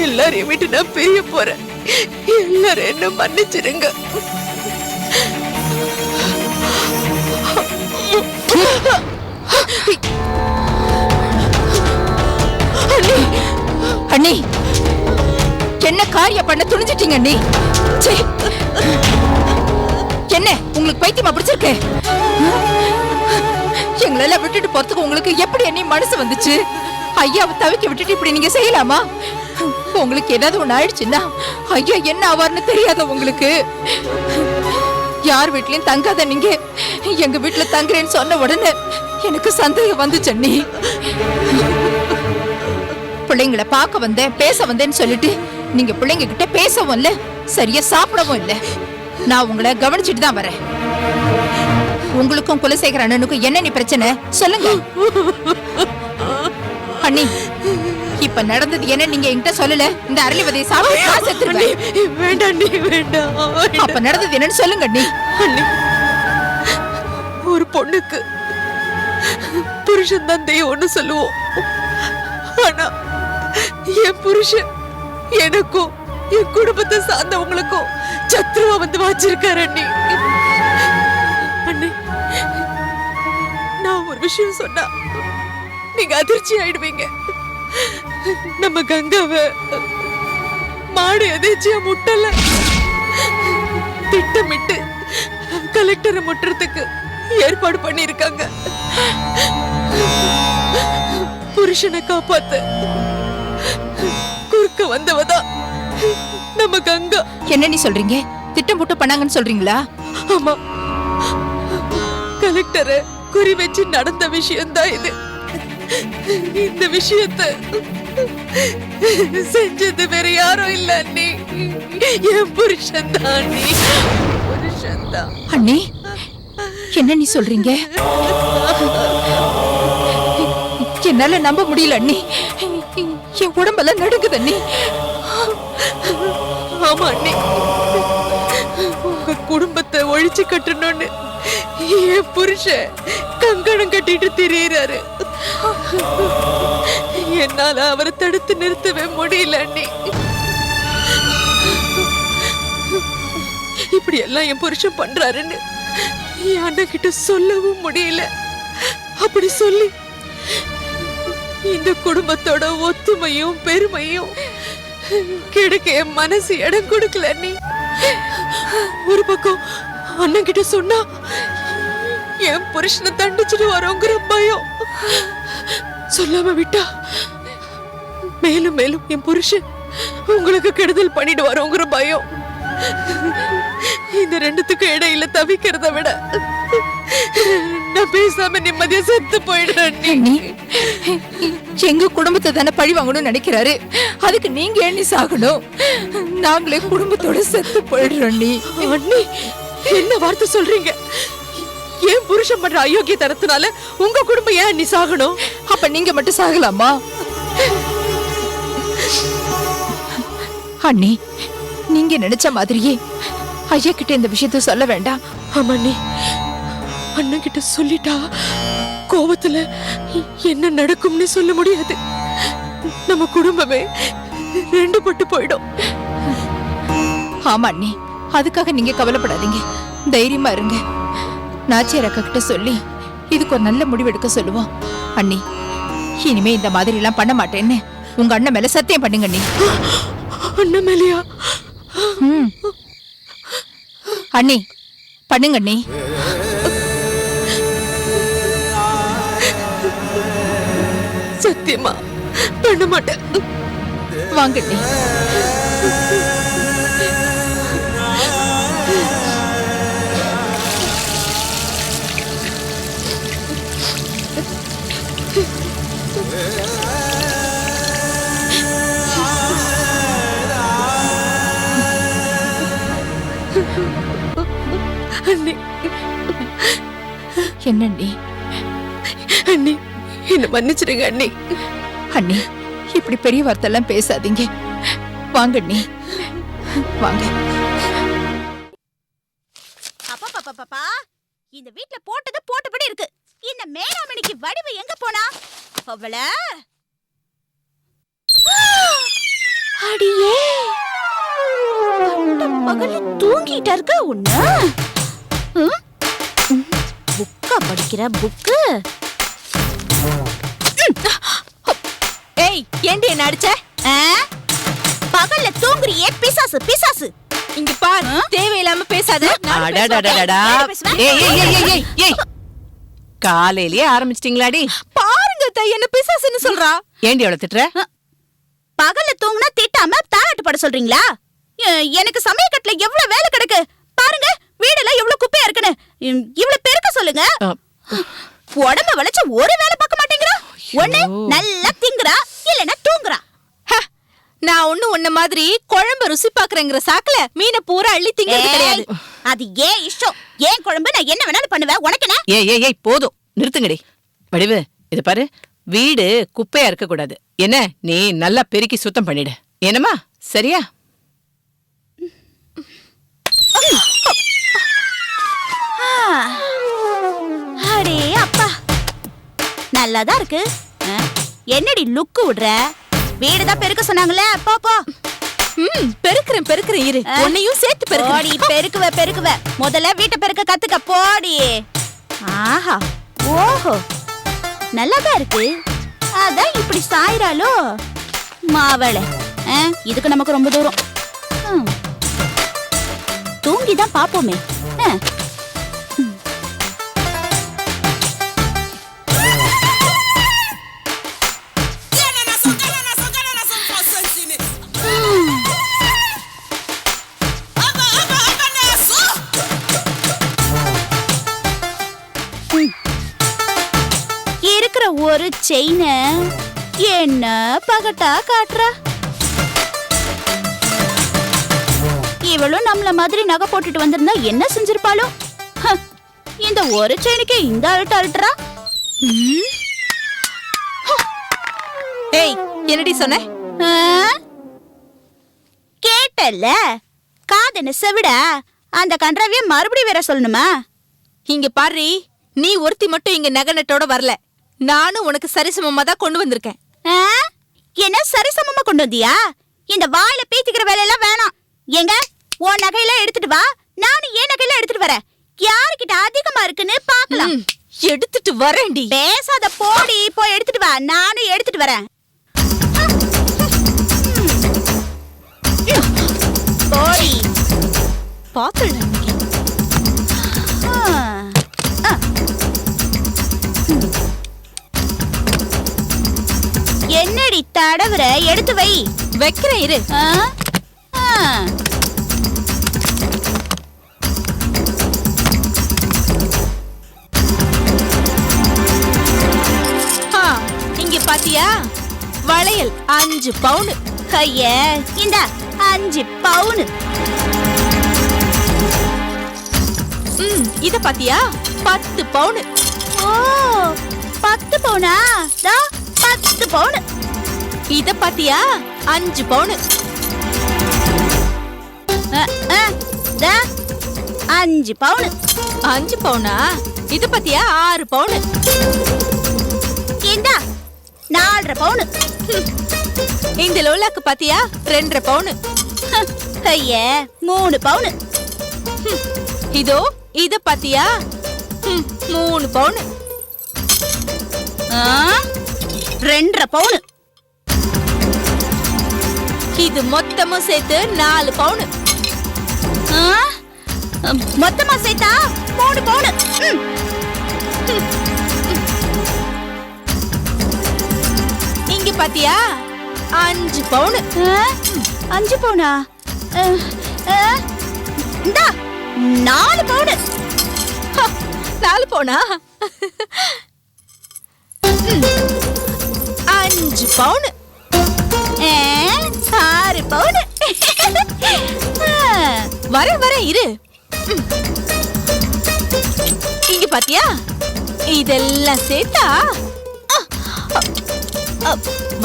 எல்லாரையும் விட்டு நான் பிரிய போறேன். எல்லாரும் என்ன மன்னிச்சிருங்க. அண்ணி, என்ன காரியம் பண்ண துணிஞ்சிட்டீங்க அண்ணி? என்ன உங்களுக்கு பைத்தியமா பிடிச்சிருக்கு? எங்களெல்லாம் விட்டுட்டு போறதுக்கு உங்களுக்கு எப்படி அண்ணி மனசு வந்துச்சு? ஐயாவை தவிக்க விட்டுட்டு இப்படி நீங்க செய்யலாமா? உங்களுக்கு ஏதாவது ஒண்ணு ஆயிடுச்சுன்னா ஐயா என்ன ஆவார்னு தெரியாத உங்களுக்கு? யார் வீட்லயும் தங்காத நீங்க எங்க வீட்டுல தங்குறேன்னு சொன்ன உடனே எனக்கு சந்தேகம் வந்துச்சு அண்ணி. பிள்ளைங்களை பார்க்க வந்தேன், பேச வந்தேன்னு சொல்லிட்டு நீங்க பிள்ளைங்க கிட்ட பேசவும் இல்ல, சரியா சாப்பிடவும் இல்ல. நான் உங்களை கவனிச்சுட்டு தான் வரேன். உங்களுக்கும் குலசேகர அண்ணனுக்கும் என்ன நீ பிரச்சனை சொல்லுங்க அண்ணி. இப்ப நடந்தது என்ன நீங்க என்கிட்ட சொல்லல. இந்த அரளிவதையை சாப்பிட்டு வேண்டாம் வேண்டாம். அப்ப நடந்தது என்னன்னு சொல்லுங்க அண்ணி. ஒரு பொண்ணுக்கு புருஷன் தான் தெய்வம்னு சொல்லுவோம். ஆனா என் புருஷன் எனக்கும் என் குடும்பத்தை சார்ந்தவங்களுக்கும் சத்ருவா வந்து வாச்சிருக்காரு அண்ணி. அண்ணி, நான் ஒரு விஷயம் சொன்னா நீங்க அதிர்ச்சி ஆயிடுவீங்க. நம்ம கங்காவை மாடு எதேச்சியா முட்டல, திட்டமிட்டு கலெக்டரை முட்டுறதுக்கு ஏற்பாடு பண்ணிருக்காங்க. புருஷனை காப்பாத்த குறுக்க வந்தவதான் நம்ம கங்கா. என்ன நீ சொல்றீங்க? திட்டம் போட்டு பண்ணாங்கன்னு சொல்றீங்களா? ஆமா, கலெக்டரை குறி வச்சு நடந்த விஷயம் தான் இது. இந்த விஷயத்தை செஞ்சது வேற யாரும் இல்ல அண்ணி, என் புருஷன் தான் அண்ணி. புருஷன் தான் அண்ணி. என்ன நீ சொல்றீங்க? என்னால நம்ப முடியல அண்ணி. என் உடம்பெல்லாம் நடுங்குது அண்ணி. ஆமா அண்ணி, உங்க குடும்பத்தை ஒழிச்சு கட்டணும்னு என் புருஷன் கங்கணம் கட்டிட்டு திரியிறாரு. என்னால அவரை தடுத்து நிறுத்தவே முடியல அண்ணி. இப்படி எல்லாம் என் புருஷன் பண்றாருன்னு என் அண்ணன் கிட்ட சொல்லவும் முடியல. அப்படி சொல்லி இந்த குடும்பத்தோட ஒத்துமையும் பெருமையும் கிடைக்க என் மனசு இடம் கொடுக்கல அண்ணி. ஒரு பக்கம் அண்ணன் கிட்ட சொன்னா என் புருஷனை தண்டிச்சுட்டு வரோங்கிற பயம், சொல்லாம விட்டா மேலும் மேலும் என் புருஷன் உங்களுக்கு கெடுதல் பண்ணிட்டு வரோங்கிற பயம். இந்த ரெண்டுத்துக்கு இடையில தவிக்கிறத விட நான் பேசாம நிம்மதியா செத்து போயிடுறேன். எங்க குடும்பத்தை தானே பழி வாங்கணும்னு நினைக்கிறாரு, அதுக்கு நீங்க எண்ணி சாகணும். நாங்களே குடும்பத்தோட செத்து போயிடுறோம். நீ அண்ணி, என்ன வார்த்தை சொல்றீங்க? ஏன் புருஷன் பண்ற அயோக்கிய தரத்தினால உங்க குடும்பம் ஏன் நீ சாகணும்? அப்ப நீங்க மட்டும் சாகலாமா? அண்ணி, நீங்க நினைச்ச மாதிரியே ஐயா கிட்ட இந்த விஷயத்த சொல்ல வேண்டாம். ஆமா அண்ணி, அண்ணன் கிட்ட சொல்லிட்டா கோபத்துல என்ன நடக்கும்னு சொல்ல முடியாது. நம்ம குடும்பமே ரெண்டு பட்டு போயிடும். ஆமா அண்ணி, அதுக்காக நீங்க கவலைப்படாதீங்க, தைரியமா இருங்க. நாச்சியார் அக்கா கிட்ட சொல்லி இதுக்கு ஒரு நல்ல முடிவு எடுக்க சொல்லுவோம். அண்ணி, இனிமே இந்த மாதிரி எல்லாம் பண்ண மாட்டேன்னு உங்க அண்ணன் மேல சத்தியம் பண்ணுங்க அண்ணி. அண்ணன் மேலையா? அண்ணி, பண்ணுங்க அண்ணி. சத்தியமா பண்ண மாட்டேன். வாங்க அண்ணி. அண்ணி, என்ன அண்ணி? அண்ணி, என்ன மன்னிச்சிடுங்க அண்ணி. அண்ணி, இப்படி பெரிய வார்த்தை எல்லாம் பேசாதீங்க. வாங்க அண்ணி, வாங்க. அப்பா இந்த வீட்ல போட்டது போட்டபடி இருக்கு. இந்த மேலாமணிக்கு வடிவு எங்க போனா? அவள அடியே பகல்ல தூங்கிட்டு இருக்க உன்ன. புக்கா படிக்கிற புக்கு. ஏய் ஏண்டி என்ன அடிச்ச? பகல்ல தூங்குறியே பிசாசு பிசாசு. இங்க பார், தேவையில்லாம பேசாத. அடடடடடா. ஏய் ஏய் ஏய் ஏய் ஏய் காலையிலேயே ஆரம்பிச்சிட்டீங்களாடி? பாருங்க தாய், என்ன பிசாசுன்னு சொல்றா. ஏண்டி அவளை திட்டுற? பகல்ல தூங்குனா திட்டாம தாளாட்டு பட சொல்றீங்களா? எனக்கு சமயக்கட்டுல எவ்வளவு வேலை கிடக்கு பாருங்க. வீடெல்லாம் எவ்வளவு குப்பையா இருக்குன்னு இவ்வளவு பெருக்க சொல்லுங்க. உடம்ப வளைச்சு ஒரு வேலை பார்க்க மாட்டேங்கிறா. ஒண்ணு நல்லா திங்குறா, இல்லன்னா தூங்குறா. நான் ஒண்ணு உன்ன மாதிரி குழம்பு ருசி பாக்குறேங்கிற சாக்குல மீனை பூரா அள்ளி திங்கிறது கிடையாது. அது ஏன் இஷ்டம், ஏன் குழம்பு, நான் என்ன வேணாலும் பண்ணுவேன். உனக்கு என்ன? ஏய் ஏய் ஏய் போதும், நிறுத்துங்கடி. வடிவு, இது பாரு, வீடு குப்பையா இருக்க கூடாது. என்ன, நீ நல்லா பெருக்கி சுத்தம் பண்ணிடு. என்னம்மா, சரியா? அடே அப்பா, நல்லாதான் இருக்கு. என்னடி லுக்கு விடுற? வீடுதான் பெருக்க சொன்னாங்களே, போ போ. பெருக்குறேன் இரு, உன்னையும் சேர்த்து போடி. பெருக்குவ முதல்ல வீட்டை பெருக்க கத்துக்க போடி. ஆஹா, ஓஹோ, நல்லாதான் இருக்கு. அதான் இப்படி சாயிராலோ மாவளை. இதுக்கு நமக்கு ரொம்ப தூரம். தூங்கிதான் பாப்போமே. இருக்கிற ஒரு செயின என்ன பகட்டா காட்டுறா. இவளும் நம்மள மாதிரி நகை போட்டுட்டு வந்திருந்தா என்ன செஞ்சிருப்பாளோ? இந்த ஒரு செயினுக்கே இந்த அழுட்டுறா. ஏய், என்னடி சொன்ன? கேட்டல்ல, காதன செவிடா. அந்த கன்றாவிய மறுபடியும் வேற சொல்லணுமா? இங்க பாரு, நீ ஒருத்தி மட்டும் இங்க நகை நட்டோட வரல. நானும் உனக்கு சரிசமமா தான் கொண்டு வந்திருக்கேன். என்ன சரிசமமா கொண்டு வந்தியா? இந்த வாயில பீத்திக்கிற வேலையெல்லாம் வேணாம். எங்க உன் நகையெல்லாம் எடுத்துட்டு வா, நானும் என் நகையெல்லாம் எடுத்துட்டு வரேன். யாருக்கிட்ட அதிகமா இருக்குன்னு பாக்கலாம். எடுத்துட்டு வரேன்டி. பேசாத போடி, போய் எடுத்துட்டு வா, நானும் எடுத்துட்டு வரேன். போடி பாத்துடா. என்னடி தடவுற? எடுத்து வை. வைக்கிறேன் இரு. இங்க பாத்தியா, வளையல் 5 பவுன். ஐயே, இந்த 5 பவுன். இத பாத்தியா, 10 பவுன். ஓ, 10 பவுனா? 10 பவுன். இத பாத்தியா, 5 பவுன். 5 பவுன். 5 பவுனா? இத பாத்தியா, 6 பவுன். இந்தா 4.5 பவுன். இந்த லோலாக்கு பாத்தியா, 2.5 பவுன். ஐயே, 3 பவுன். இதோ இத பாத்தியா, 3 பவுன். 2.5 பவுன். இது மொத்தமும் சேர்த்து 4 பவுன். மொத்தமா சேர்த்தா 3 பவுன். இங்க பாத்தியா, 5 பவுன். 5 பவுனா? இந்தா 4 பவுன். 4 பவுனா? 5 பவுன். 6 பவுன். வரேன் இரு. இங்க பாத்தியா, இதெல்லாம் சேர்த்தா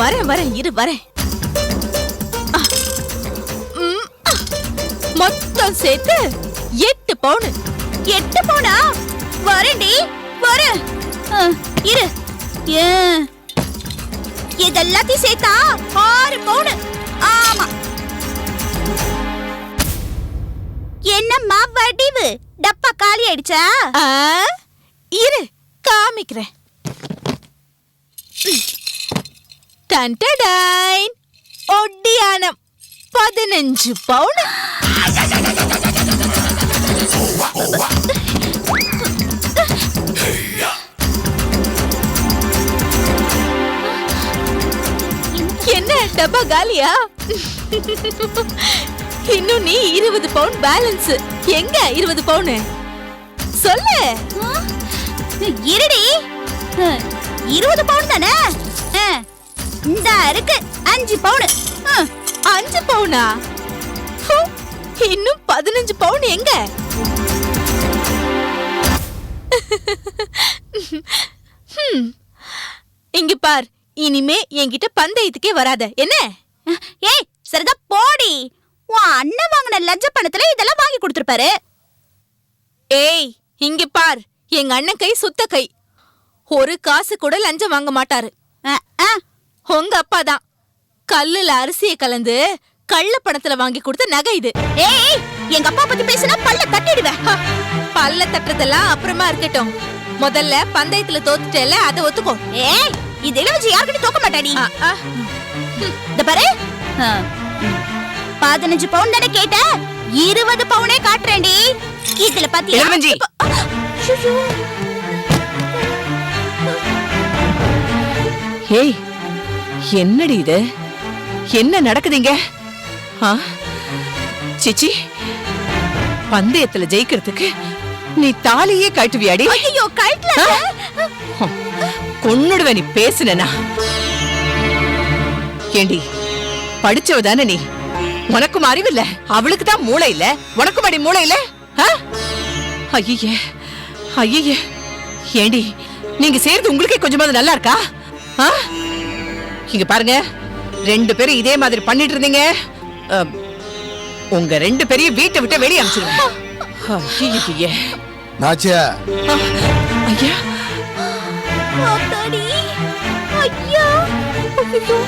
வரேன் இரு. மொத்தம் சேர்த்து 8 பவுன். 8 பவுனா? வரேன்டி, வரேன். இரு. ஏ, இதெல்லாத்தையும் சேர்த்தா 6 பவுன். ஆமா. என்னம்மா வடிவு, டப்பா காலி ஆயிடுச்சா? இரு காமிக்கிறேன். டன்டடைன், ஒட்டியானம் 15 பவுன். என்ன டப்பா காலியா? இன்னும் நீ 20 பவுன் பேலன்ஸ். எங்க 20 பவுன் சொல்லு. இருடி. 20 பவுன் தானே? இந்த இருக்கு 5 பவுன். 5 பவுனா? இன்னும் 15 பவுன் எங்க? இங்க பார், இனிமே என்கிட்ட பந்தயத்துக்கே வராத என்ன? ஏய் சரிதா போடி. உன் அண்ணன் வாங்கின லஞ்ச பணத்துல இதெல்லாம் வாங்கி கொடுத்திருப்பாரு. ஏய் இங்க பார், எங்க அண்ணன் கை சுத்த கை. ஒரு காசு கூட லஞ்சம் வாங்க மாட்டாரு. உங்க அப்பா தான் கல்லுல அரிசியை கலந்து கள்ள பணத்துல வாங்கி கொடுத்த நகை இது. ஏய் எங்க அப்பா பத்தி பேசினா பல்ல தட்டிடுவேன். பல்ல தட்டுறதெல்லாம் அப்புறமா இருக்கட்டும். முதல்ல பந்தயத்துல தோத்துட்டேல, அதை ஒத்துக்கோ. ஏய் இதெல்லாம் வச்சு யார்கிட்ட தோக்க மாட்டாடி. இந்த பாரு, 15 பவுன் தானே கேட்ட, 20 பவுனே காட்டுறேன்டி. இதுல பாத்தியா? ஏய், என்னடி இது? என்ன நடக்குதுங்க? சிச்சி, பந்தயத்துல ஜெயிக்கிறதுக்கு நீ தாலியே கட்டுவியாடி? ஐயோ கட்டல. கொன்னுடுவே நீ பேசுனா. ஏண்டி, படிச்சவதானே நீ? உனக்கும் அறிவில்ல, அவளுக்கு தான் மூளை இல்ல. உனக்கும் அடி மூளை இல்ல. ஐயே ஐயே, ஏண்டி நீங்க சேர்ந்து உங்களுக்கே கொஞ்சமாவது நல்லா இருக்கா? இங்க பாருங்க, 2 பேரும் இதே மாதிரி பண்ணிட்டு இருந்தீங்க, உங்க 2 பேரையும் வீட்டை விட்டு வெளியே அனுப்பிச்சிருவேன். நாச்சியா, ஐயா ஆத்தாடி, ஐயா, ஐயோ.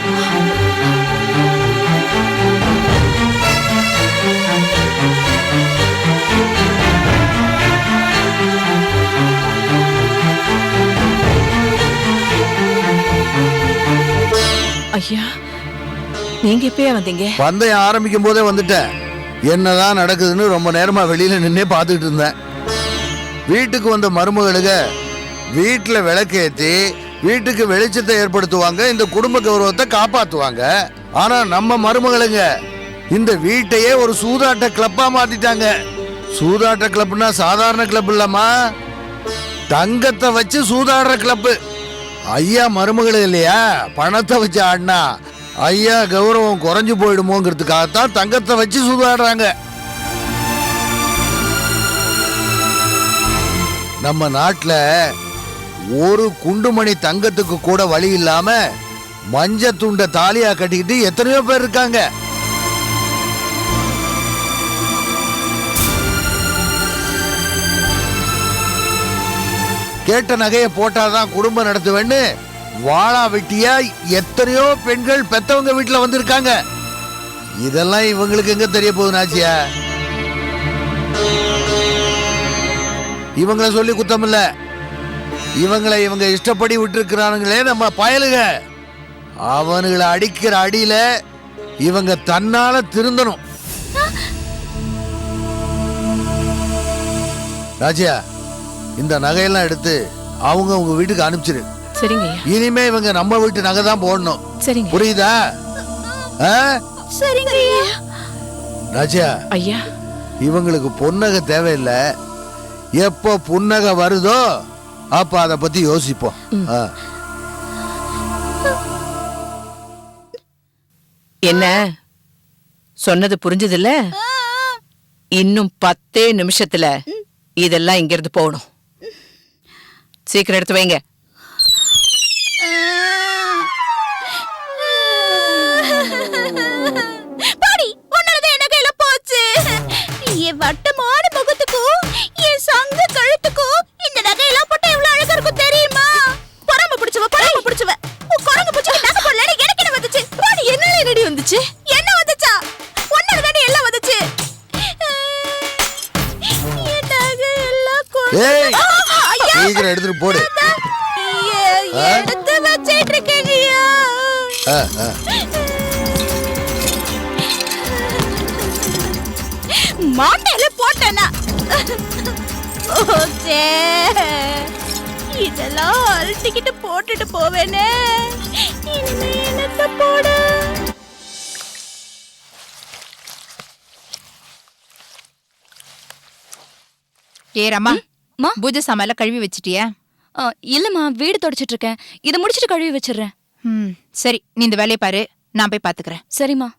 ஐயா, நீங்க எப்பயா வந்தீங்க? பந்தயம் ஆரம்பிக்கும் போதே வந்துட்டேன். என்னதான் நடக்குதுன்னு ரொம்ப நேரமா வெளியில நின்னே பார்த்துட்டு இருந்தேன். வீட்டுக்கு வந்த மருமகளுக வீட்டுல விளக்கேத்தி வீட்டுக்கு வெளிச்சத்தை ஏற்படுத்துவாங்க, இந்த குடும்ப கௌரவத்தை காப்பாத்துவாங்க. ஆனா நம்ம மருமகளுங்க இந்த வீட்டையே ஒரு சூதாட்ட கிளப்பா மாத்திட்டாங்க. சூதாட்ட கிளப்னா சாதாரண கிளப் இல்லம்மா, தங்கத்தை வச்சு சூதாடுற கிளப்பு. ஐயா மருமகள் இல்லையா, பணத்தை வச்சு ஆடினா ஐயா கௌரவம் குறைஞ்சு போயிடுமோங்கிறதுக்காகத்தான் தங்கத்தை வச்சு சூதாடுறாங்க. நம்ம நாட்டுல ஒரு குண்டுமணி தங்கத்துக்கு கூட வழி இல்லாம மஞ்ச துண்ட தாலியா கட்டிக்கிட்டு எத்தனையோ பேர் இருக்காங்க. கேட்ட நகையை போட்டாதான் குடும்பம் நடத்துவேன்னு வாழா வெட்டியா எத்தனையோ பெண்கள் பெத்தவங்க வீட்டுல வந்திருக்காங்க. இதெல்லாம் இவங்களுக்கு எங்க தெரிய போகுது நாச்சியா? இவங்களை சொல்லி குத்தம் இல்ல, இவங்களை இவங்க இஷ்டப்படி விட்டுருக்கிறானுங்களே நம்ம பயலுக. அவனுங்களை அடிக்கிற அடியில இவங்க தன்னால திருந்தணும். ராஜியா, இந்த நகையெல்லாம் எடுத்து அவங்க உங்க வீட்டுக்கு அனுப்பிச்சிரு. சரிங்க. இனிமே இவங்க நம்ம வீட்டு நகை தான் போடணும். சரிங்க. புரியுதா? சரிங்க ராஜா ஐயா, இவங்களுக்கு பொன்னகை தேவையில்லை. எப்போ புன்னகை வருதோ அப்ப அதை பத்தி யோசிப்போம். என்ன சொன்னது புரிஞ்சது இல்ல? இன்னும் 10 நிமிஷத்துல இதெல்லாம் இங்க இருந்து போகணும். சீக்கிரம் எடுத்து வைங்க. பாடி, உன்னாலதான் என்ன கையில போச்சு. என் வட்டமான முகத்துக்கும் என் சங்க கழுத்துக்கும் இந்த நகையெல்லாம் போட்டா எவ்வளவு அழகா இருக்கும் தெரியுமா? வந்துச்சு? என்ன வந்துச்சா? ஒன்னால தானே எல்லாம் வந்துச்சு. என் நகை எல்லாம் ஏய் சீக்கிரம் எடுத்துட்டு போடு. எடுத்து வச்சிட்டு இருக்கீங்கயா. மாட்டையில போட்டேனா? ஓச்சே, இதெல்லாம் அழட்டிக்கிட்டு போட்டுட்டு போவேனே. இனிமே என்னத்த போட? ஏ ரமா, பூஜை சாமான்ல கழுவி வச்சிட்டியா? இல்லம்மா, வீடு தொடச்சிட்டு இருக்கேன். இதை முடிச்சிட்டு கழுவி வச்சிடுறேன். சரி, நீ இந்த வேலையை பாரு, நான் போய் பாத்துக்கிறேன். சரிம்மா.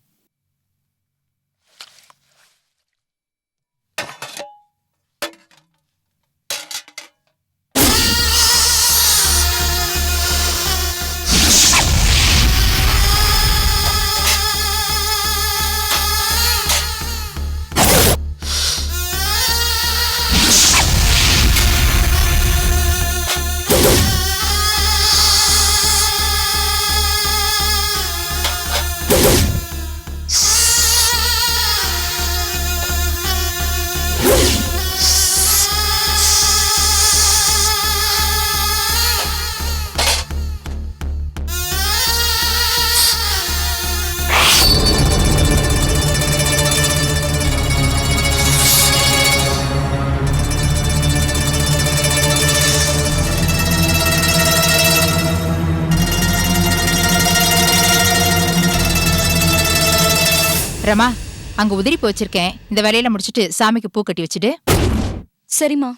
ரமா, அங்க உதிரி வச்சிருக்கேன். இந்த வேலையில முடிச்சிட்டு சாமிக்கு பூ கட்டி வச்சுட்டு. சரிம்மா.